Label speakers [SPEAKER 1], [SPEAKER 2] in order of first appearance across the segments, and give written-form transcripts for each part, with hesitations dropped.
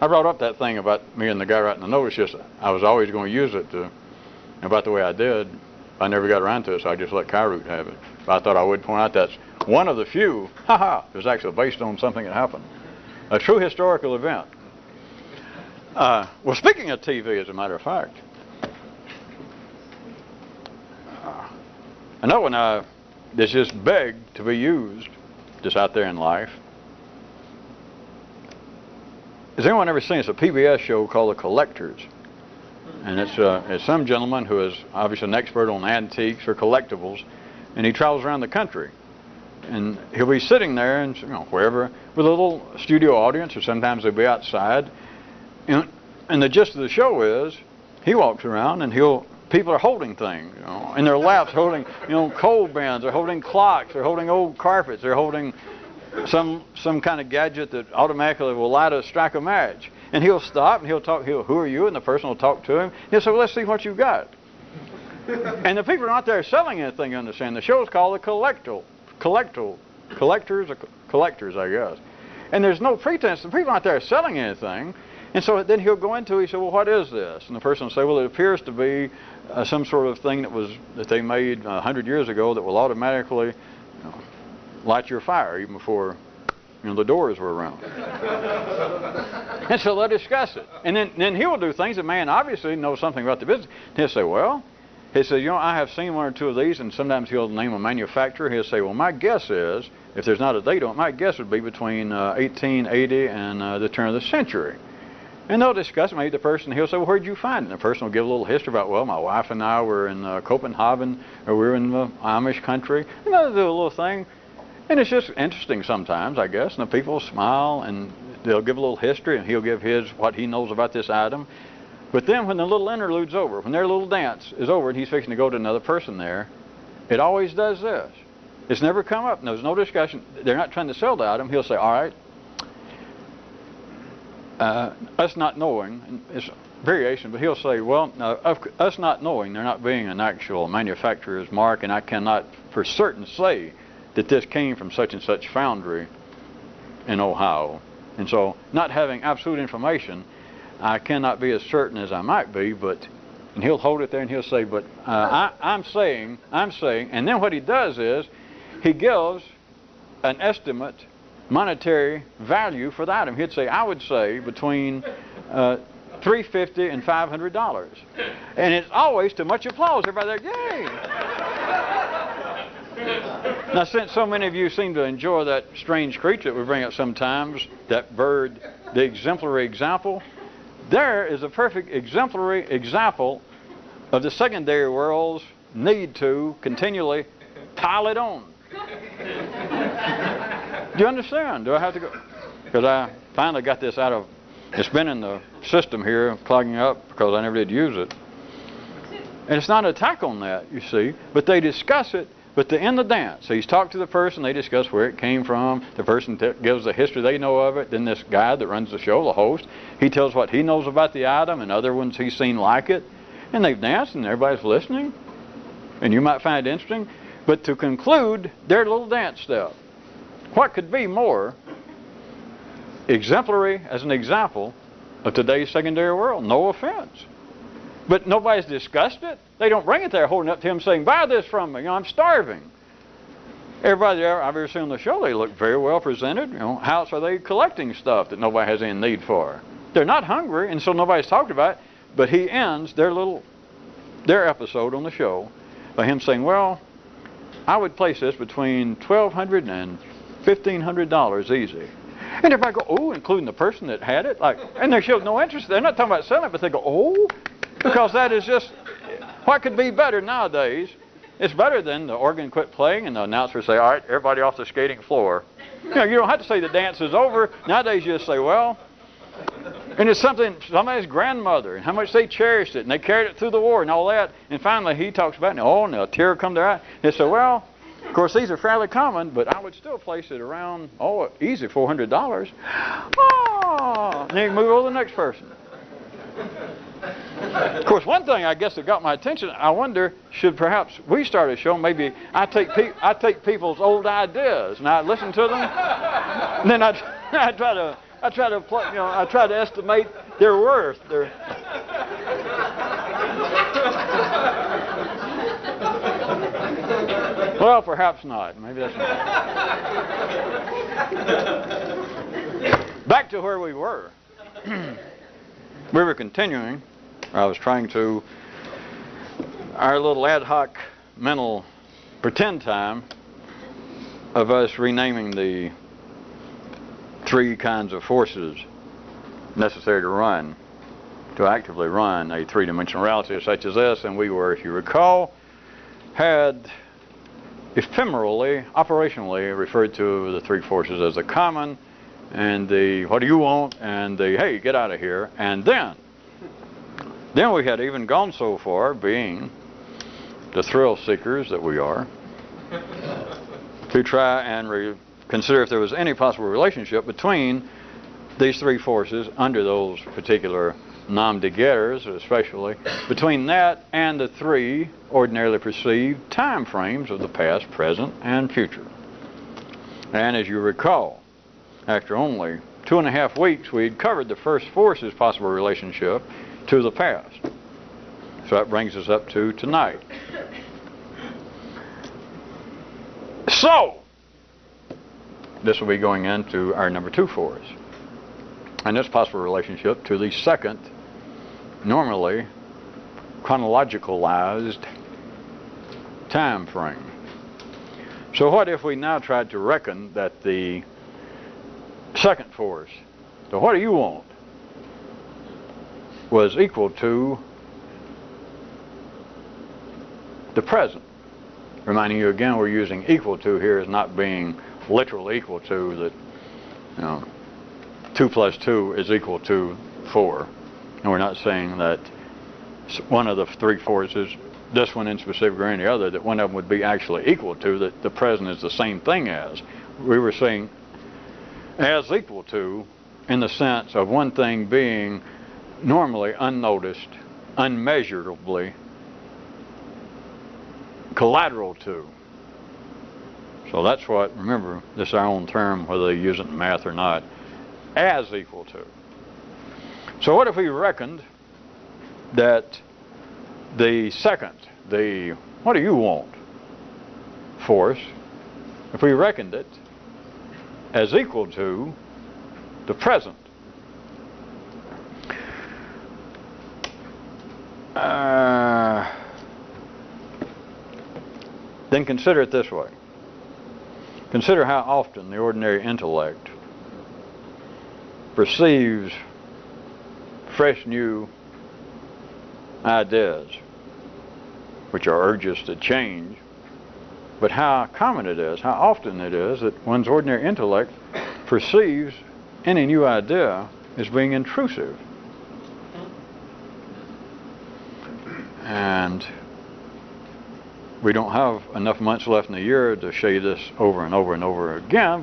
[SPEAKER 1] I brought up that thing about me and the guy writing the notice. Just I was always going to use it about the way I did. I never got around to it, so I just let Kyroots have it. But I thought I would point out that's one of the few, it was actually based on something that happened. A true historical event. Well, speaking of TV, as a matter of fact, I know when it's just begged to be used, just out there in life. Has anyone ever seen? It's a PBS show called The Collectors, and it's some gentleman who is obviously an expert on antiques or collectibles, and he travels around the country, and he'll be sitting there and wherever with a little studio audience, or sometimes they'll be outside, and the gist of the show is he walks around and people are holding things, in their laps, holding, coal bins, they're holding clocks, they're holding old carpets, they're holding some kind of gadget that automatically will strike a match. And he'll stop and he'll talk, who are you? And the person will talk to him. He'll say, well, let's see what you've got. And the people are not there selling anything, you understand. The show is called The Collectors, I guess. And there's no pretense. The people aren't there selling anything. And so then he'll go into, he said, well, what is this? And the person will say, well, it appears to be some sort of thing that they made 100 years ago that will automatically light your fire even before the doors were around. And so they'll discuss it. And then he will do things. The man obviously knows something about the business. He'll say, well, he says, I have seen one or two of these, and sometimes he'll name a manufacturer. He'll say, well, my guess is, if there's not a date on it, my guess would be between 1880 and the turn of the century. And they'll discuss it. Maybe the person, he'll say, well, where'd you find it? And the person will give a little history about, well, my wife and I were in Copenhagen, or we were in the Amish country. And they'll do a little thing. And it's just interesting sometimes, I guess. And the people smile, and they'll give a little history, and he'll give what he knows about this item. But then when the little interlude's over, when their little dance is over, and he's fixing to go to another person there, it always does this. It's never come up. There's no discussion. They're not trying to sell the item. He'll say, all right, us not knowing, and it's variation, but he'll say, well, us not knowing, there not being an actual manufacturer's mark, and I cannot for certain say that this came from such and such foundry in Ohio. And so, not having absolute information, I cannot be as certain as I might be, and he'll hold it there and he'll say, but I'm saying, and then what he does is, he gives an estimate monetary value for the item. He'd say, I would say between $350 and $500. And it's always to much applause. Everybody there, yay! Now, since so many of you seem to enjoy that strange creature that we bring up sometimes, that bird, the exemplary example, there is a perfect exemplary example of the secondary world's need to continually pile it on. Do you understand? Do I have to go? Because I finally got this out of, it's been in the system here, clogging up because I never did use it. And it's not an attack on that, you see, but they discuss it. But they're in the dance. So he's talked to the person, they discuss where it came from, the person gives the history they know of it, then this guy that runs the show, the host, he tells what he knows about the item and other ones he's seen like it, and they've danced and everybody's listening, and you might find it interesting. But to conclude their little dance step, what could be more exemplary as an example of today's secondary world? No offense. But nobody's discussed it. They don't bring it there holding it up to him saying, buy this from me, I'm starving. Everybody I've ever seen on the show, they look very well presented. How else are they collecting stuff that nobody has any need for? They're not hungry, and so nobody's talked about it. But he ends their episode on the show by him saying, well, I would place this between $1,200 and $1,500 easy. And everybody go, oh, including the person that had it, and they show no interest. They're not talking about selling it, but they go, oh, because that is just, what could be better nowadays? It's better than the organ quit playing and the announcer say, all right, everybody off the skating floor. You don't have to say the dance is over. Nowadays you just say, well, and it's somebody's grandmother, and how much they cherished it, and they carried it through the war and all that. And finally he talks about it, and a tear come to their eye. They say, well, of course these are fairly common, but I would still place it around, easy $400. Oh, and then you move over to the next person. Of course, one thing I guess that got my attention, I wonder, should perhaps we start a show, maybe I take people's old ideas and I listen to them, and then I try to I try to I try to estimate their worth. Well, perhaps not. Maybe that's not. Back to where we were. We were continuing. I was trying to, our little ad hoc mental pretend time of us renaming the three kinds of forces necessary to actively run a three-dimensional reality such as this. And we were, if you recall, had ephemerally, operationally referred to the three forces as the common, and the what do you want, and the hey, get out of here. And then we had even gone so far, being the thrill seekers that we are, to try and consider if there was any possible relationship between these three forces under those particular nom de guerres, especially between that and the three ordinarily perceived time frames of the past, present, and future. And as you recall, after only 2.5 weeks, we had covered the first force's possible relationship to the past. So that brings us up to tonight. So, this will be going into our number 2 force. And this possible relationship to the second, normally chronologicalized time frame. So what if we now tried to reckon that the second force, the what do you want, was equal to the present? Reminding you again, we're using equal to here as not being literal equal to, that 2 plus 2 is equal to 4. And we're not saying that one of the three forces, this one in specific or any other, that one of them would be actually equal to, that the present is the same thing as. We were saying as equal to, in the sense of one thing being normally unnoticed, unmeasurably collateral to. So that's what, remember, this is our own term, whether they use it in math or not, as equal to. So what if we reckoned that the second, the what do you want force, if we reckoned it as equal to the present? Then consider it this way. Consider how often the ordinary intellect perceives fresh new ideas, which are urges to change, but how common it is, how often it is that one's ordinary intellect perceives any new idea as being intrusive. And we don't have enough months left in the year to show you this over and over and over again,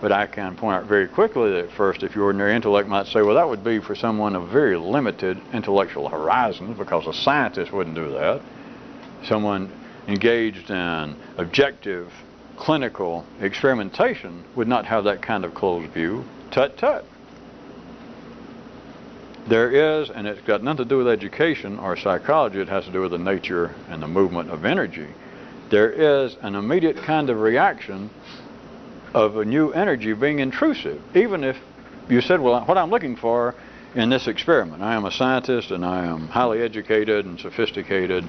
[SPEAKER 1] but I can point out very quickly that at first, if your ordinary intellect might say, well, that would be for someone of very limited intellectual horizons, because a scientist wouldn't do that. Someone engaged in objective clinical experimentation would not have that kind of closed view. Tut tut. There is, and it's got nothing to do with education or psychology, it has to do with the nature and the movement of energy. There is an immediate kind of reaction of a new energy being intrusive. Even if you said, well, what I'm looking for in this experiment, I am a scientist and I am highly educated and sophisticated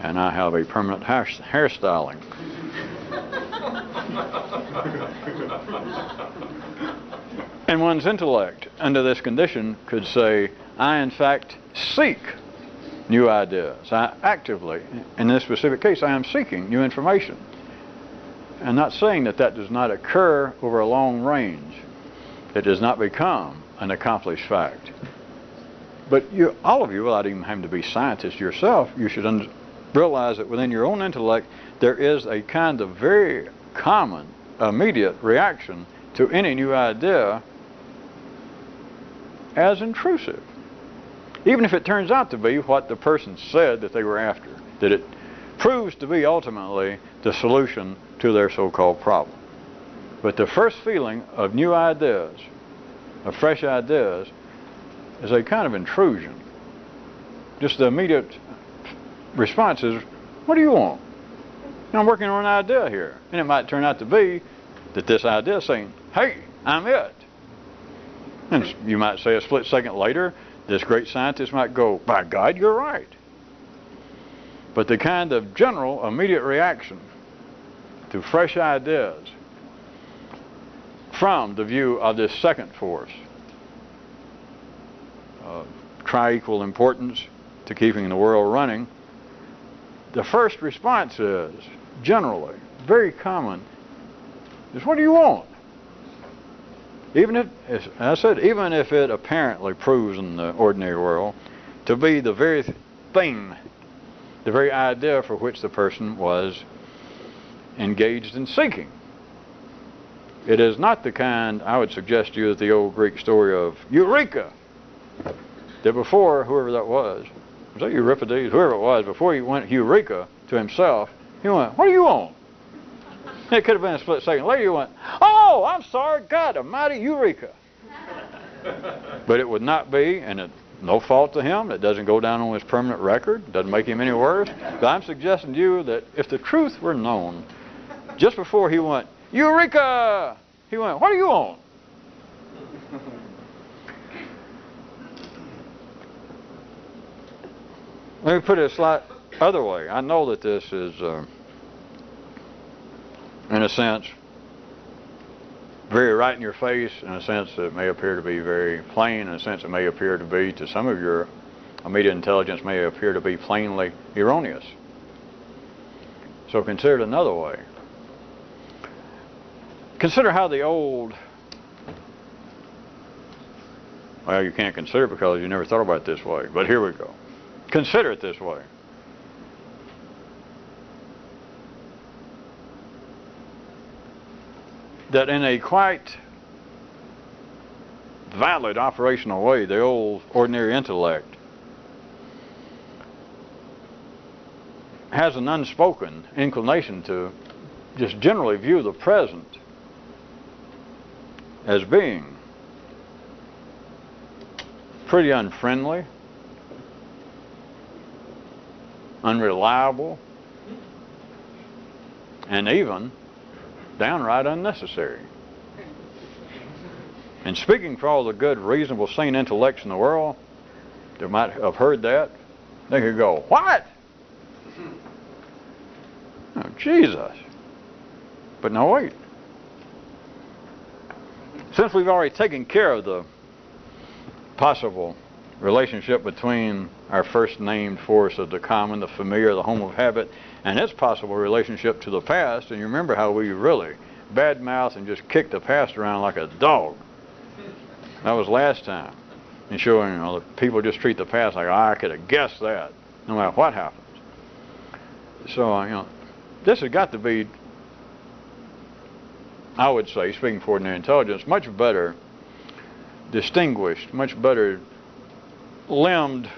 [SPEAKER 1] and I have a permanent hairstyling. And one's intellect, under this condition, could say, I in fact seek new ideas. I actively, in this specific case, I am seeking new information. And not saying that that does not occur over a long range. It does not become an accomplished fact. But all of you, without even having to be scientists yourself, you should realize that within your own intellect, there is a kind of very common, immediate reaction to any new idea as intrusive. Even if it turns out to be what the person said that they were after, that it proves to be ultimately the solution to their so-called problem. But the first feeling of new ideas of fresh ideas is a kind of intrusion. Just the immediate response is, what do you want? I'm working on an idea here. And it might turn out to be that this idea is saying, hey, I'm it. And you might say a split second later, this great scientist might go, by God, you're right. But the kind of general, immediate reaction to fresh ideas from the view of this second force, tri-equal importance to keeping the world running, the first response is, generally, very common, is what do you want? Even if, as I said, even if it apparently proves in the ordinary world to be the very thing, the very idea for which the person was engaged in seeking. It is not the kind, I would suggest to you, that the old Greek story of Eureka, that before, whoever that was that Euripides, whoever it was, before he went Eureka to himself, he went, what do you want? It could have been a split second later, he went, oh, I'm sorry, God almighty, Eureka. But it would not be, and it, no fault to him, it doesn't go down on his permanent record, it doesn't make him any worse. But I'm suggesting to you that if the truth were known, just before he went, Eureka, he went, what do you want? Let me put it a slight other way. I know that this is, in a sense, very right in your face. In a sense, it may appear to be very plain. In a sense, it may appear to be, to some of your immediate intelligence, may appear to be plainly erroneous. So consider it another way. Consider how the old, well, you can't consider it because you never thought about it this way, but here we go. Consider it this way. That in a quite valid operational way, the old ordinary intellect has an unspoken inclination to just generally view the present as being pretty unfriendly, unreliable, and even downright unnecessary. And speaking for all the good, reasonable, sane intellects in the world that might have heard that, they could go, what? Oh, Jesus. But no, wait. Since we've already taken care of the possible relationship between our first named force of the common, the familiar, the home of habit, and its possible relationship to the past, and you remember how we really badmouth and just kick the past around like a dog. That was last time. And showing, you know, people just treat the past like, oh, I could have guessed that, no matter what happens. So, you know, this has got to be, I would say, speaking for ordinary intelligence, much better distinguished, much better limbed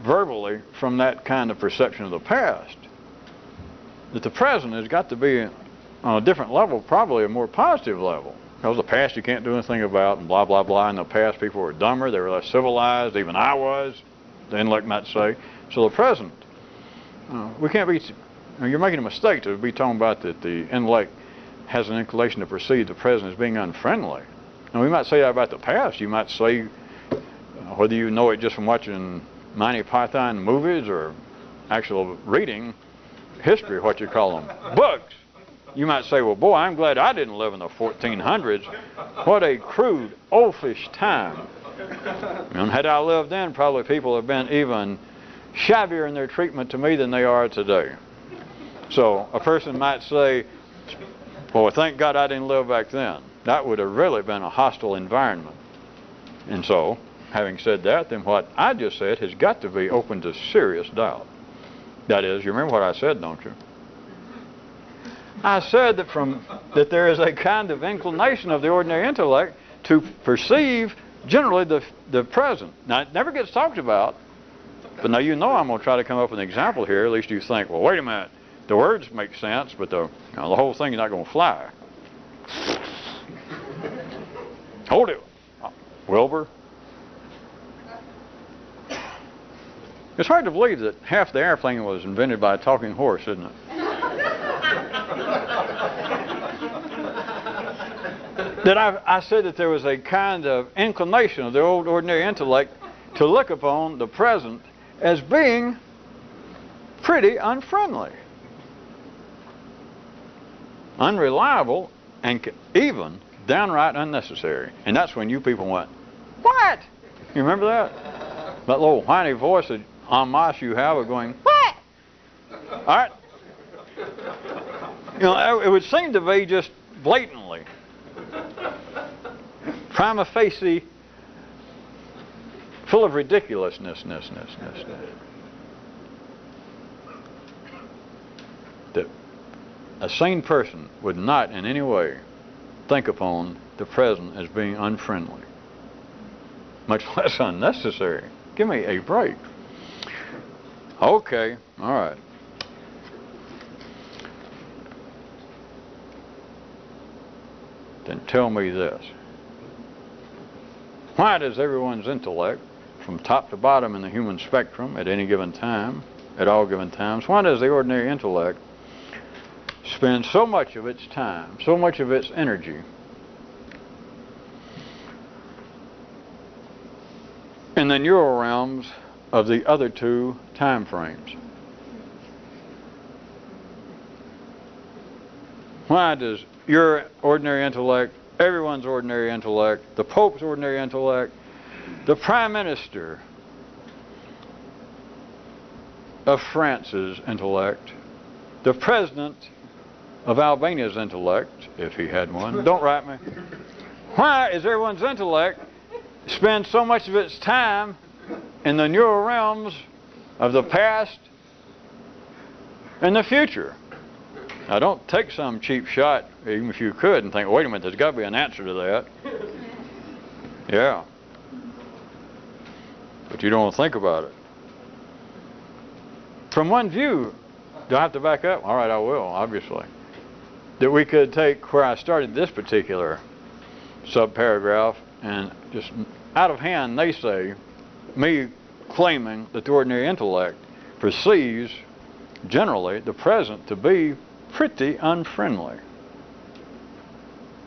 [SPEAKER 1] verbally from that kind of perception of the past. That the present has got to be on a different level, probably a more positive level. Because the past you can't do anything about, and blah, blah, blah. In the past people were dumber, they were less civilized, even I was, the intellect might say. So the present, we can't be, you're making a mistake to be talking about that the intellect has an inclination to perceive the present as being unfriendly. And we might say that about the past. You might say, whether you know it just from watching Monty Python movies or actual reading history, what you call them, books. You might say, well, boy, I'm glad I didn't live in the 1400s. What a crude, oafish time. And had I lived then, probably people have been even shabbier in their treatment to me than they are today. So a person might say, well, thank God I didn't live back then. That would have really been a hostile environment. And so, having said that, then what I just said has got to be open to serious doubt. That is, you remember what I said, don't you? I said that there is a kind of inclination of the ordinary intellect to perceive generally the present. Now, it never gets talked about, but now you know I'm going to try to come up with an example here. At least you think, well, wait a minute, the words make sense, but the whole thing is not going to fly. Hold it. Wilbur. It's hard to believe that half the airplane was invented by a talking horse, isn't it? That I said that there was a kind of inclination of the old ordinary intellect to look upon the present as being pretty unfriendly, unreliable, and even downright unnecessary. And that's when you people went, "What?" You remember that? That little whiny voice that en masse you have of going, "What?" All right. You know, it would seem to be just blatantly, prima facie, full of ridiculousness. That a sane person would not in any way think upon the present as being unfriendly, much less unnecessary. Give me a break. Okay, all right. Then tell me this. Why does everyone's intellect, from top to bottom in the human spectrum at any given time, at all given times, why does the ordinary intellect spend so much of its time, so much of its energy in the neural realms of the other two time frames? Why does your ordinary intellect, everyone's ordinary intellect, the Pope's ordinary intellect, the Prime Minister of France's intellect, the President of Albania's intellect, if he had one, don't write me. Why is everyone's intellect spend so much of its time in the neural realms of the past and the future? Now, don't take some cheap shot, even if you could, and think, wait a minute, there's got to be an answer to that. Yeah. But you don't think about it. From one view, do I have to back up? All right, I will, obviously. That we could take where I started this particular subparagraph and just out of hand, they say, me claiming that the ordinary intellect perceives generally the present to be pretty unfriendly,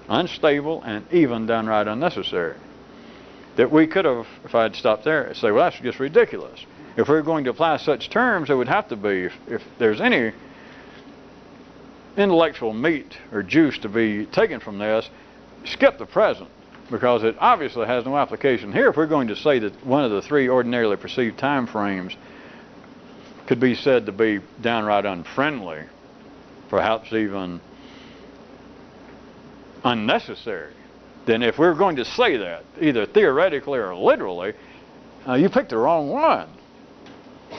[SPEAKER 1] unstable, and even downright unnecessary. That we could have, if I had stopped there, say, well, that's just ridiculous. If we're going to apply such terms, it would have to be, if there's any intellectual meat or juice to be taken from this, skip the present, because it obviously has no application here. If we're going to say that one of the three ordinarily perceived time frames could be said to be downright unfriendly, perhaps even unnecessary, then if we're going to say that, either theoretically or literally, you picked the wrong one.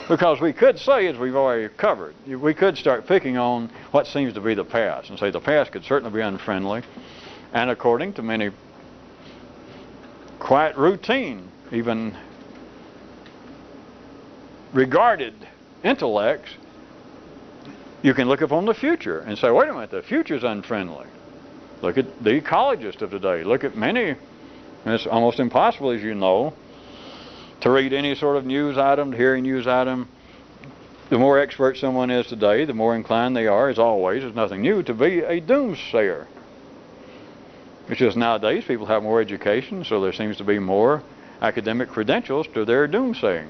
[SPEAKER 1] Because we could say, as we've already covered, we could start picking on what seems to be the past and say the past could certainly be unfriendly, and according to many quite routine, even regarded intellects, you can look upon the future and say, wait a minute, the future's unfriendly. Look at the ecologists of today. Look at many, and it's almost impossible, as you know, to read any sort of news item, to hear a news item. The more expert someone is today, the more inclined they are, as always, there's nothing new, to be a doomsayer. It's just nowadays people have more education, so there seems to be more academic credentials to their doomsaying.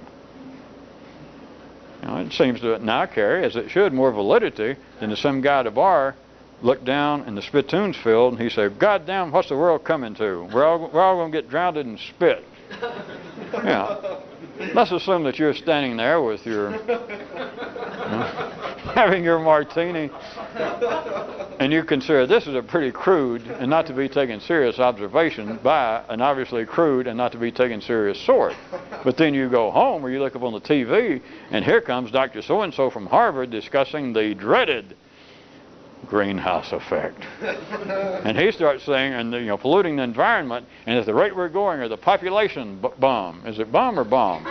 [SPEAKER 1] You know, it seems to now carry, as it should, more validity than if some guy at a bar looked down in the spittoons field and he said, God damn, what's the world coming to? We're all going to get drowned in spit. Yeah. Let's assume that you're standing there with your, having your martini, and you consider this is a pretty crude and not to be taken serious observation by an obviously crude and not to be taken serious sort. But then you go home or you look up on the TV and here comes Dr. So-and-so from Harvard discussing the dreaded greenhouse effect. And he starts saying, and polluting the environment, and at the rate we're going, or the population bomb. Is it bomb or bomb?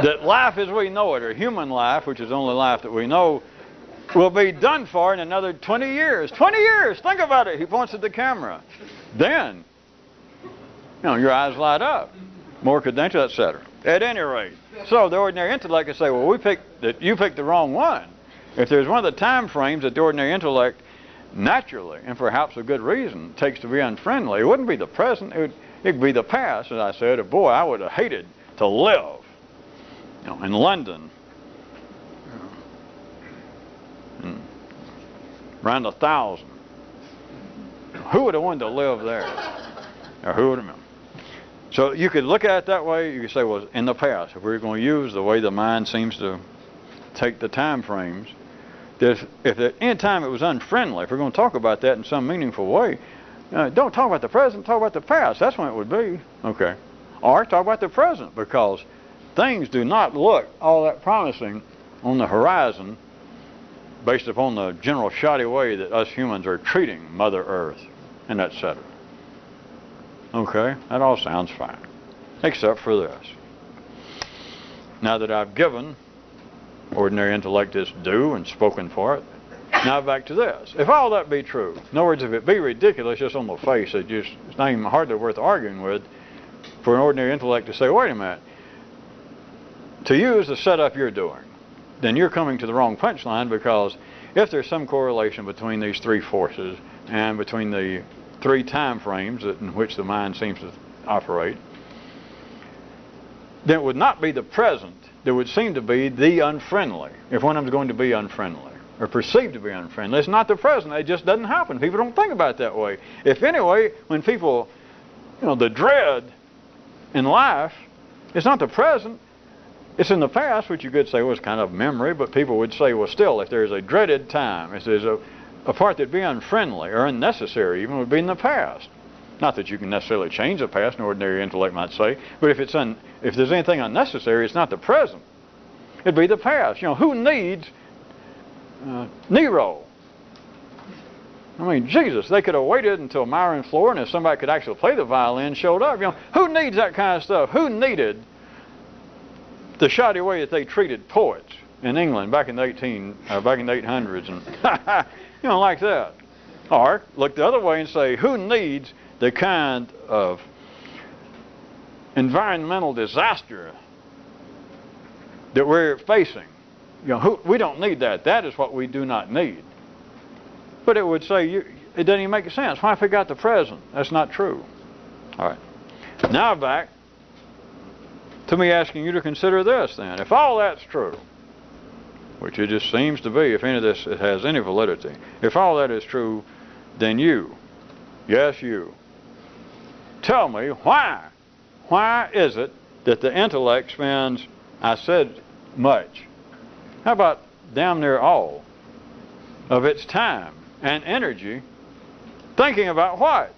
[SPEAKER 1] That life as we know it, or human life, which is the only life that we know, will be done for in another 20 years. 20 years! Think about it. He points at the camera. Then, your eyes light up. More credentials, etc. At any rate, so the ordinary intellect can say, well, you picked the wrong one. If there's one of the time frames that the ordinary intellect naturally, and perhaps a good reason, takes to be unfriendly, it wouldn't be the present, it'd be the past. As I said, boy, I would have hated to live in London around 1000. Who would have wanted to live there? Or who would have? So you could look at it that way. You could say, well, in the past, if we're going to use the way the mind seems to take the time frames, that if at any time it was unfriendly, if we're going to talk about that in some meaningful way, don't talk about the present, talk about the past. That's when it would be. Okay. Or talk about the present, because things do not look all that promising on the horizon based upon the general shoddy way that us humans are treating Mother Earth, and etc. Okay, that all sounds fine, except for this. Now that I've given ordinary intellect its due and spoken for it, now back to this. If all that be true, in other words, if it be ridiculous just on the face, it's not even hardly worth arguing with for an ordinary intellect to say, wait a minute, to use the setup you're doing, then you're coming to the wrong punchline, because if there's some correlation between these three forces and between the three time frames in which the mind seems to operate, then it would not be the present. There would seem to be the unfriendly, if one of them is going to be unfriendly or perceived to be unfriendly. It's not the present. It just doesn't happen. People don't think about it that way. If anyway, when people, the dread in life, it's not the present. It's in the past, which you could say was kind of memory, but people would say, well, still, if there's a dreaded time, if there's a part that'd be unfriendly or unnecessary, even would be in the past. Not that you can necessarily change the past, an ordinary intellect might say, but if there's anything unnecessary, it's not the present. It'd be the past. Who needs Nero? I mean, Jesus, they could have waited until Myron Floor, and if somebody could actually play the violin showed up. Who needs that kind of stuff? Who needed the shoddy way that they treated poets in England back in the 800s and like that? Or look the other way and say, who needs the kind of environmental disaster that we're facing? We don't need that. That is what we do not need. But it would say, it doesn't even make sense. Why forgot the present? That's not true. All right. Now back to me asking you to consider this then. If all that's true, which it just seems to be, if any of this has any validity, if all that is true, then you, yes you, tell me why. Why is it that the intellect spends, I said much, how about damn near all of its time and energy thinking about what?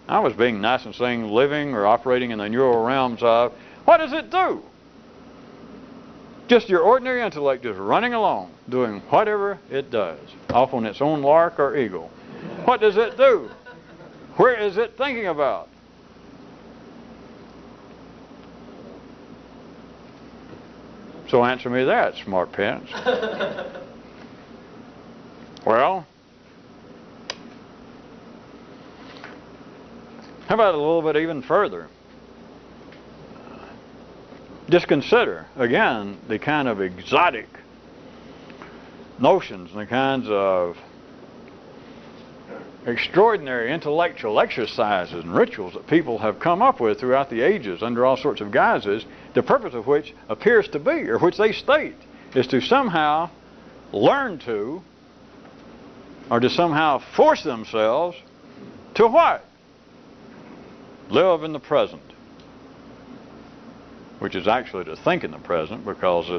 [SPEAKER 1] I was being nice and saying living or operating in the neural realms of, what does it do? Just your ordinary intellect just running along, doing whatever it does, off on its own lark or eagle. What does it do? Where is it thinking about? So answer me that, smart pants. Well, how about a little bit even further? Just consider, again, the kind of exotic notions and the kinds of extraordinary intellectual exercises and rituals that people have come up with throughout the ages under all sorts of guises, the purpose of which appears to be, or which they state, is to somehow learn to, or to somehow force themselves to what? Live in the present. Which is actually to think in the present, because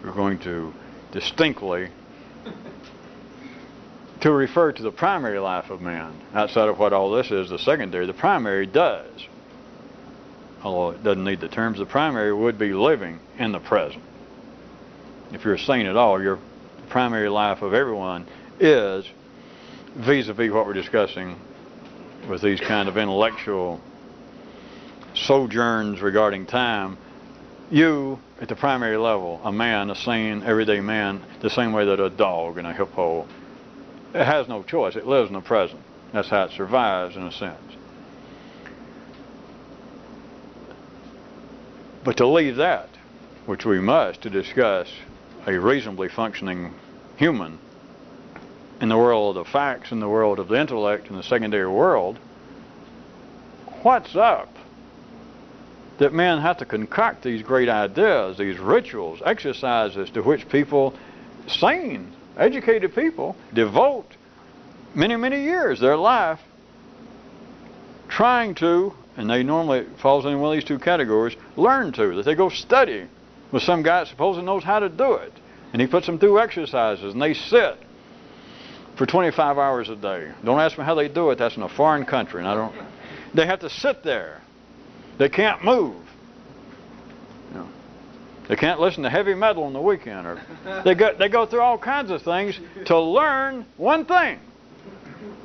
[SPEAKER 1] we're going to distinctly to refer to the primary life of man. Outside of what all this is, the secondary, the primary does. Although it doesn't need the terms, the primary would be living in the present. If you're sane at all, your primary life of everyone is vis-a-vis what we're discussing with these kind of intellectual sojourns regarding time. You at the primary level, a man, a sane, everyday man, the same way that a dog and a hippo, it has no choice. It lives in the present. That's how it survives, in a sense. But to leave that, which we must, to discuss a reasonably functioning human in the world of facts, in the world of the intellect, in the secondary world, what's up that men have to concoct these great ideas, these rituals, exercises to which people, sane, educated people, devote many, many years, their life, trying to, and they normally falls in one of these two categories, learn to, that they go study with some guy that supposedly knows how to do it. And he puts them through exercises, and they sit for 25 hours a day. Don't ask me how they do it. That's in a foreign country, and I don't. They have to sit there. They can't move. You know, they can't listen to heavy metal on the weekend. Or they go through all kinds of things to learn one thing.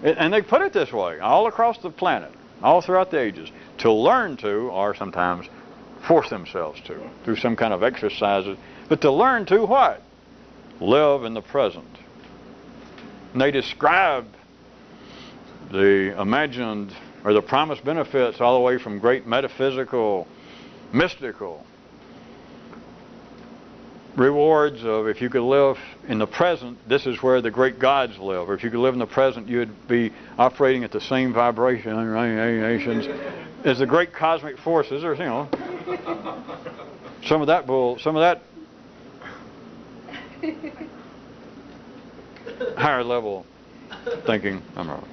[SPEAKER 1] And they put it this way, all across the planet, all throughout the ages, to learn to, or sometimes force themselves to, through some kind of exercises, but to learn to what? Live in the present. And they describe the imagined or the promised benefits all the way from great metaphysical, mystical rewards of if you could live in the present, this is where the great gods live. Or if you could live in the present, you'd be operating at the same vibrations as the great cosmic forces. Or, you know, some of that higher level thinking. I'm wrong.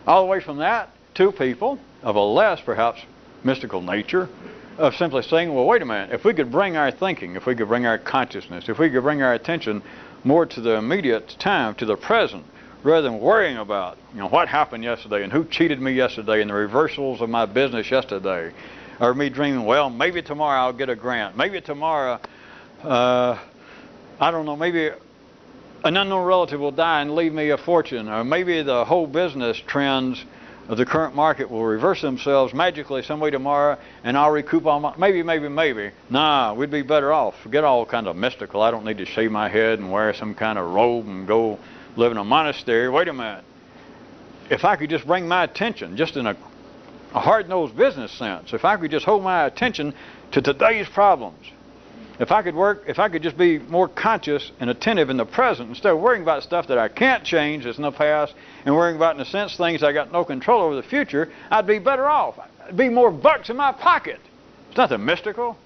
[SPEAKER 1] All the way from that to people of a less, perhaps, mystical nature, of simply saying, well, wait a minute, if we could bring our thinking, if we could bring our consciousness, if we could bring our attention more to the immediate time, to the present, rather than worrying about, you know, what happened yesterday and who cheated me yesterday and the reversals of my business yesterday, or me dreaming, well, maybe tomorrow I'll get a grant, maybe tomorrow, I don't know, maybe an unknown relative will die and leave me a fortune, or maybe the whole business trends of the current market will reverse themselves magically some way tomorrow, and I'll recoup all my, maybe. Nah, we'd be better off. Forget all kind of mystical. I don't need to shave my head and wear some kind of robe and go live in a monastery. Wait a minute. If I could just bring my attention, just in a hard-nosed business sense, if I could just hold my attention to today's problems, if I could just be more conscious and attentive in the present instead of worrying about stuff that I can't change that's in the past and worrying about, in a sense, things I got no control over the future, I'd be better off. I'd be more bucks in my pocket. It's nothing mystical.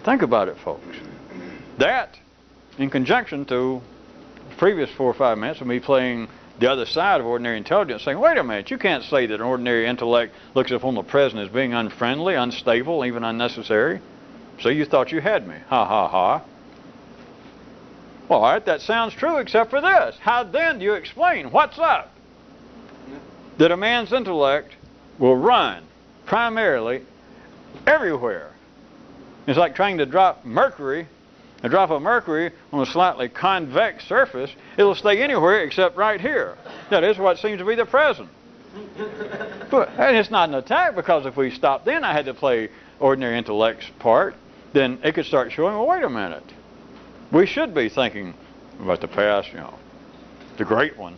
[SPEAKER 1] Think about it, folks. That, in conjunction to the previous 4 or 5 minutes of me playing the other side of ordinary intelligence, saying, wait a minute, you can't say that an ordinary intellect looks upon the present as being unfriendly, unstable, even unnecessary. So you thought you had me. Ha, ha, ha. Well, all right, that sounds true except for this. How then do you explain what's up? That a man's intellect will run primarily everywhere. It's like trying to drop a drop of mercury on a slightly convex surface. It'll stay anywhere except right here. That is what seems to be the present. And it's not an attack, because if we stopped then, I had to play ordinary intellect's part, then it could start showing, well, wait a minute. We should be thinking about the past, you know, the great one.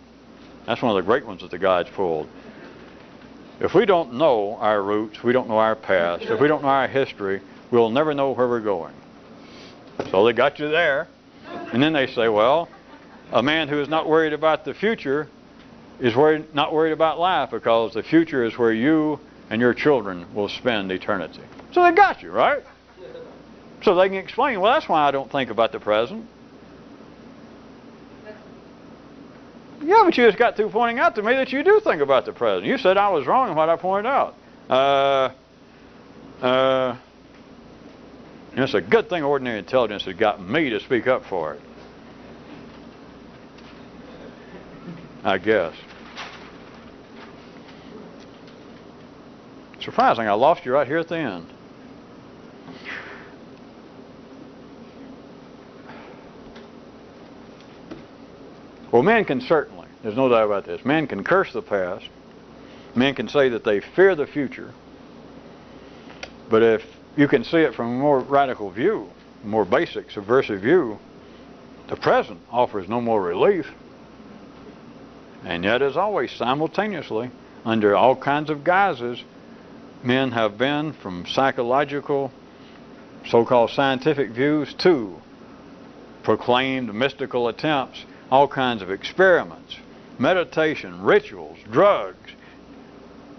[SPEAKER 1] That's one of the great ones that the gods pulled. If we don't know our roots, we don't know our past, if we don't know our history, we'll never know where we're going. So they got you there. And then they say, well, a man who is not worried about the future is not worried about life, because the future is where you and your children will spend eternity. So they got you, right? So they can explain, well, that's why I don't think about the present. Yeah, but you just got through pointing out to me that you do think about the present. You said I was wrong in what I pointed out. It's a good thing ordinary intelligence has got me to speak up for it, I guess. Surprising, I lost you right here at the end. Well, men can certainly, there's no doubt about this, men can curse the past, men can say that they fear the future, But if you can see it from a more radical view, a more basic, subversive view, the present offers no more relief. And yet, as always, simultaneously, under all kinds of guises, men have been from psychological, so-called scientific views to proclaimed mystical attempts, all kinds of experiments, meditation, rituals, drugs,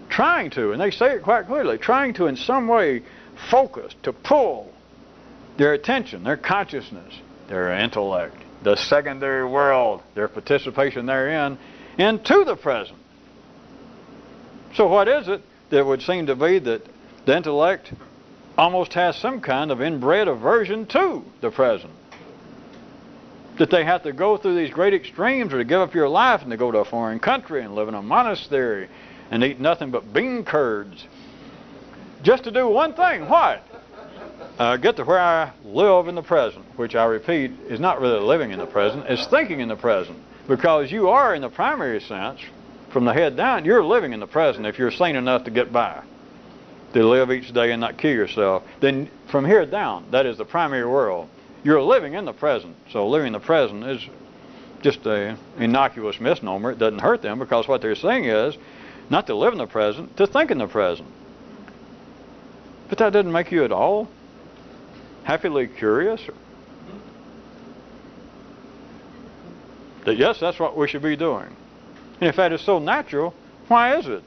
[SPEAKER 1] trying to, and they say it quite clearly, trying to in some way focus, to pull their attention, their consciousness, their intellect, the secondary world, their participation therein, into the present. So what is it that would seem to be that the intellect almost has some kind of inbred aversion to the present? That they have to go through these great extremes, or to give up your life and to go to a foreign country and live in a monastery and eat nothing but bean curds, just to do one thing. What? Get to where I live in the present, which I repeat is not really living in the present, it's thinking in the present. Because you are, in the primary sense, from the head down, you're living in the present if you're sane enough to get by, to live each day and not kill yourself. Then from here down, that is the primary world. You're living in the present. So living in the present is just an innocuous misnomer. It doesn't hurt them, because what they're saying is not to live in the present, to think in the present. But that doesn't make you at all happily curious. That yes, that's what we should be doing. And if that is so natural, why is it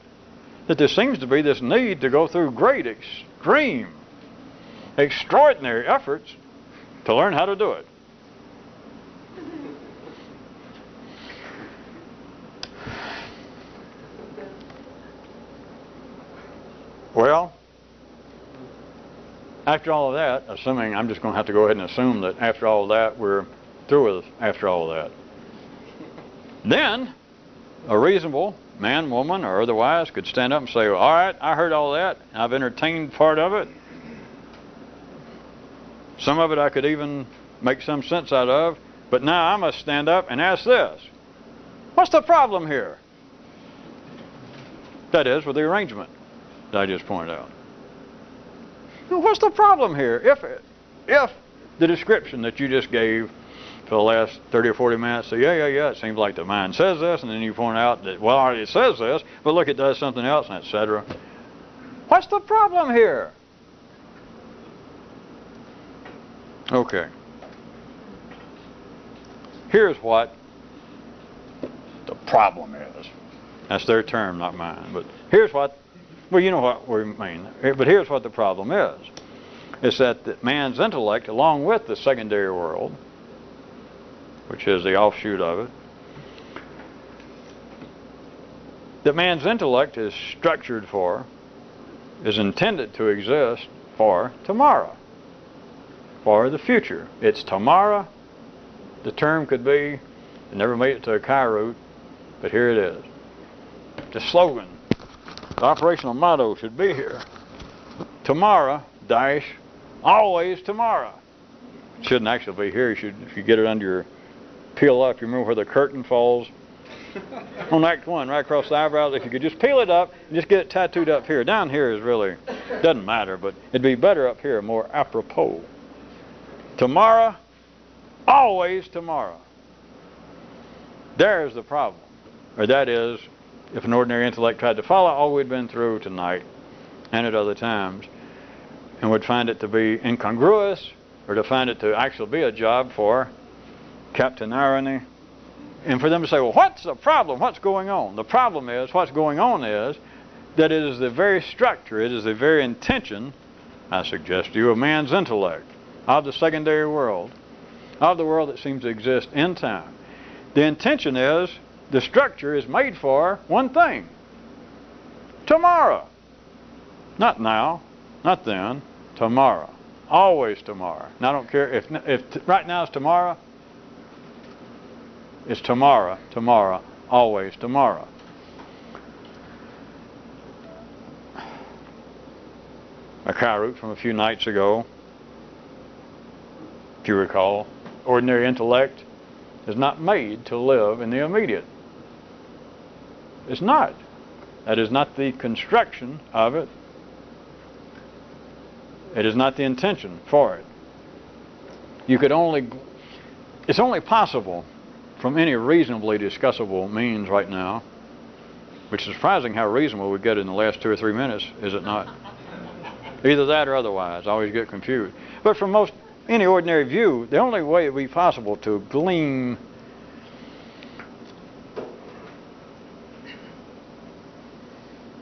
[SPEAKER 1] that there seems to be this need to go through great, extreme, extraordinary efforts to learn how to do it? Well, after all of that, assuming, I'm just going to have to go ahead and assume that after all of that, we're through with after all of that. Then, a reasonable man, woman, or otherwise could stand up and say, well, all right, I heard all that. I've entertained part of it. Some of it I could even make some sense out of. But now I must stand up and ask this. What's the problem here? That is, with the arrangement that I just pointed out. What's the problem here? If the description that you just gave for the last 30 or 40 minutes, so yeah, it seems like the mind says this, and then you point out that, well, it says this, but look, it does something else, and etc. What's the problem here? Okay. Here's what the problem is. That's their term, not mine. But here's what, well, you know what we mean. But here's what the problem is. It's that man's intellect, along with the secondary world, which is the offshoot of it, that man's intellect is structured for, is intended to exist for tomorrow, for the future. It's tomorrow. The term could be, it never made it to a Kyroot, but here it is. The slogan, the operational motto should be here. Tomorrow, dash, always tomorrow. It shouldn't actually be here. You should, if you get it under your peel up, you remember where the curtain falls? On Act 1, right across the eyebrows, if you could just peel it up and just get it tattooed up here. Down here is really, doesn't matter, but it'd be better up here, more apropos. Tomorrow, always tomorrow. There's the problem. Or that is, if an ordinary intellect tried to follow all we'd been through tonight and at other times, and would find it to be incongruous, or to find it to actually be a job for Captain Irony, and for them to say, well, what's the problem? What's going on? The problem is, what's going on is that it is the very structure, it is the very intention, I suggest to you, of man's intellect, of the secondary world, of the world that seems to exist in time. The intention is, the structure is made for one thing. Tomorrow. Not now, not then, tomorrow. Always tomorrow. And I don't care if right now is tomorrow, it's tomorrow, tomorrow, always tomorrow. A Kyroot from a few nights ago, if you recall, ordinary intellect is not made to live in the immediate. It's not. That is not the construction of it. It is not the intention for it. It's only possible from any reasonably discussable means right now, which is surprising how reasonable we get in the last 2 or 3 minutes, is it not? Either that or otherwise. I always get confused. But from any ordinary view, the only way it would be possible to glean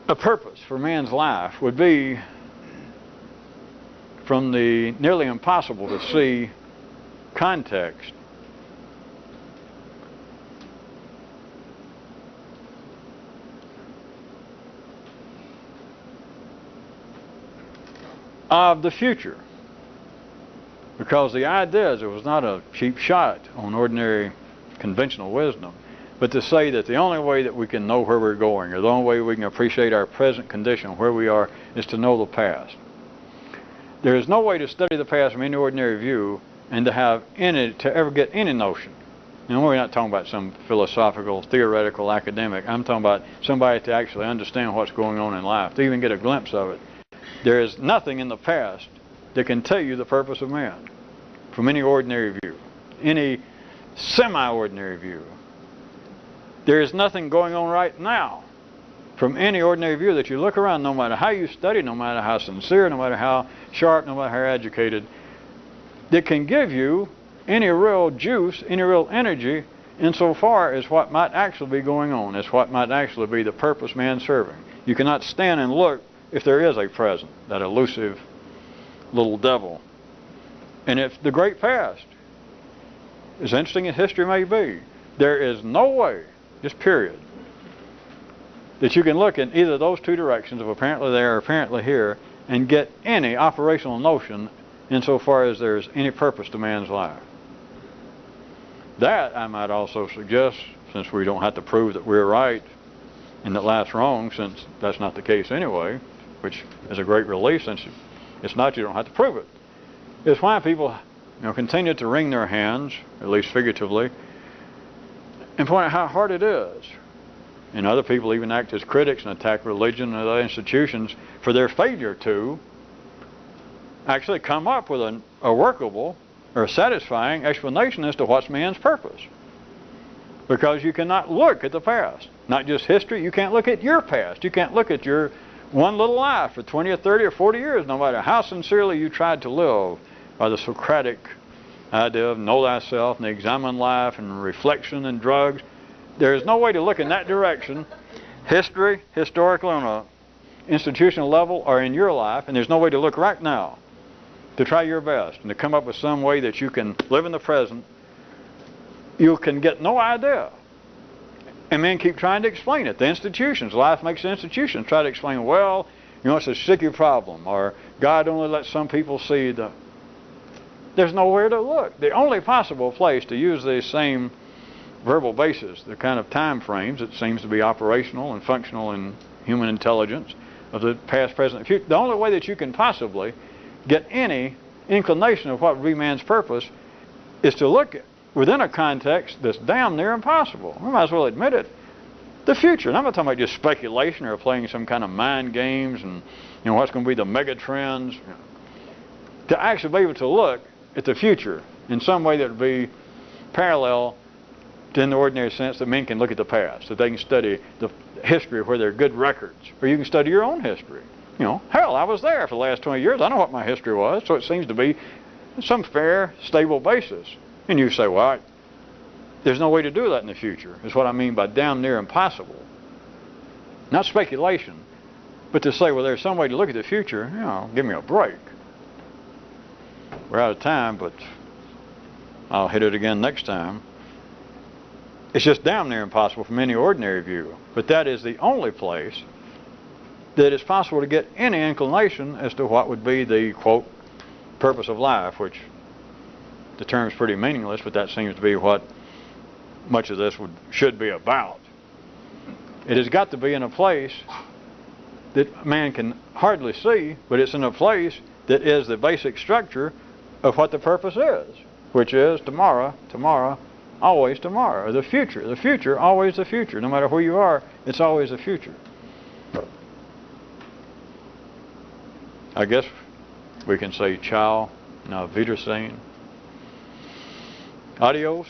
[SPEAKER 1] a purpose for man's life would be from the nearly impossible to see context of the future. Because the idea is, it was not a cheap shot on ordinary conventional wisdom, but to say that the only way that we can know where we're going, or the only way we can appreciate our present condition, where we are, is to know the past. There is no way to study the past from any ordinary view and to ever get any notion. And we're not talking about some philosophical, theoretical academic. I'm talking about somebody to actually understand what's going on in life, to even get a glimpse of it. There is nothing in the past that can tell you the purpose of man from any ordinary view, any semi-ordinary view. There is nothing going on right now from any ordinary view that you look around, no matter how you study, no matter how sincere, no matter how sharp, no matter how educated, that can give you any real juice, any real energy insofar as what might actually be going on, as what might actually be the purpose man's serving. You cannot stand and look if there is a present, that elusive little devil. And if the great past, as interesting as history may be, there is no way, just period, that you can look in either of those two directions, of apparently there or apparently here, and get any operational notion insofar as there's any purpose to man's life. That, I might also suggest, since we don't have to prove that we're right and that life's wrong, since that's not the case anyway, which is a great relief, since it's not, you don't have to prove it. It's why people continue to wring their hands, at least figuratively, and point out how hard it is. And other people even act as critics and attack religion and other institutions for their failure to actually come up with a workable or satisfying explanation as to what's man's purpose. Because you cannot look at the past. Not just history, you can't look at your past. You can't look at your one little life for 20 or 30 or 40 years, no matter how sincerely you tried to live by the Socratic idea of know thyself and examine life and reflection and drugs. There is no way to look in that direction, historically on an institutional level, or in your life, and there's no way to look right now to try your best and to come up with some way that you can live in the present. You can get no idea. And men keep trying to explain it. The institutions, life makes the institutions try to explain, well, it's a sticky problem, or God only lets some people see the... There's nowhere to look. The only possible place to use these same verbal basis, the kind of time frames that seems to be operational and functional in human intelligence of the past, present, and future, the only way that you can possibly get any inclination of what would be man's purpose is to look at within a context that's damn near impossible. We might as well admit it. The future. And I'm not talking about just speculation or playing some kind of mind games and what's going to be the mega trends. To actually be able to look at the future in some way that would be parallel to, in the ordinary sense, that men can look at the past, that they can study the history where there are good records, or you can study your own history. Hell, I was there for the last 20 years. I know what my history was, so it seems to be some fair, stable basis. And you say, well, there's no way to do that in the future, is what I mean by damn near impossible. Not speculation, but to say, well, there's some way to look at the future, give me a break. We're out of time, but I'll hit it again next time. It's just damn near impossible from any ordinary view. But that is the only place that it's possible to get any inclination as to what would be the, quote, purpose of life, which the term's pretty meaningless, but that seems to be what much of this should be about. It has got to be in a place that man can hardly see, but it's in a place that is the basic structure of what the purpose is, which is tomorrow, always tomorrow, or the future, always the future. No matter where you are, it's always the future. I guess We can say ciao, na wiedersehen, adios,